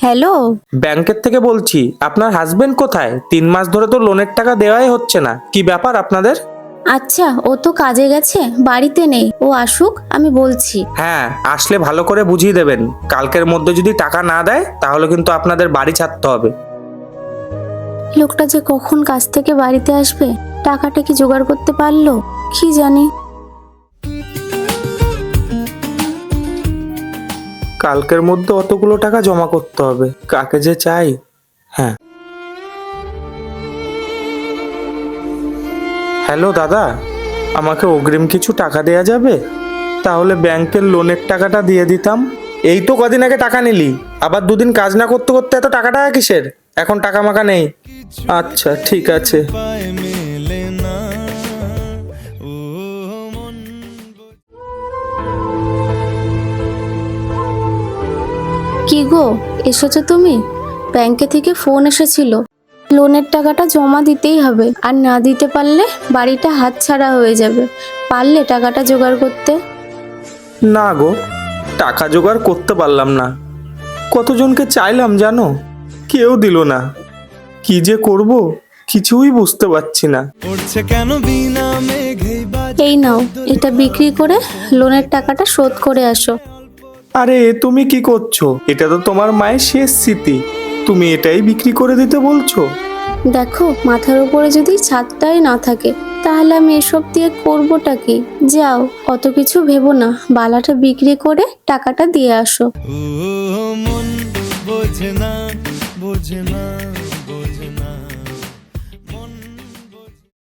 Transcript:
Hello. ব্যাংকের থেকে বলছি, আপনার হাজবেন্ড কোথায়? 3 মাস ধরে তো লোনের টাকা দেওয়াই হচ্ছে না, কি ব্যাপার আপনাদের? আচ্ছা, ও তো কাজে গেছে, বাড়িতে নেই। ও আসুক, আমি বলছি। হ্যাঁ, আসলে ভালো করে বুঝিয়ে দেবেন। কালকের মধ্যে যদি টাকা না দেয় তাহলে কিন্তু আপনাদের বাড়ি ছাড়তে হবে। লোকটা যে কখন কাজ থেকে বাড়িতে আসবে, টাকাটা কি জোগাড় করতে পারলো কি জানি। কালকের মধ্যে অতগুলো টাকা জমা করতে হবে, কাকে যে চাই। হ্যাঁ, হ্যালো দাদা, আমাকে অগ্রিম কিছু টাকা দেয়া যাবে? তাহলে ব্যাংকের লোনের টাকাটা দিয়ে দিতাম। এই তো কদিন আগে টাকা নিলি, আবার দুদিন কাজ না করতে করতে এত টাকা টাকা কিসের? এখন টাকা মাকা নেই। আচ্ছা ঠিক আছে। কি গো, এসেছো তুমি? ব্যাংকে থেকে ফোন এসেছিল, লোনের টাকাটা জমা দিতেই হবে, আর না দিতে পারলে বাড়িটা হাতছাড়া হয়ে যাবে। পারলে টাকাটা জোগাড় করতে? না গো, টাকা জোগাড় করতে পারলাম না। কতজনকে চাইলাম জানো, কেউ দিল না। কি যে করব কিছুই বুঝতে পারছি না। এই নাও, এটা বিক্রি করে লোনের টাকাটা শোধ করে আসো। আরে তুমি কি করছো? এটা তো তোমার মায়ের শেষ স্মৃতি, তুমি এটাই বিক্রি করে দিতে বলছো? দেখো, মাথার উপরে যদি ছাদটাই না থাকে তাহলে আমি এসব দিয়ে করবোটা কি? যাও, অত কিছু ভেবো না, বালাটা বিক্রি করে টাকাটা দিয়ে আসো। ও মন বোঝে না, বোঝে না।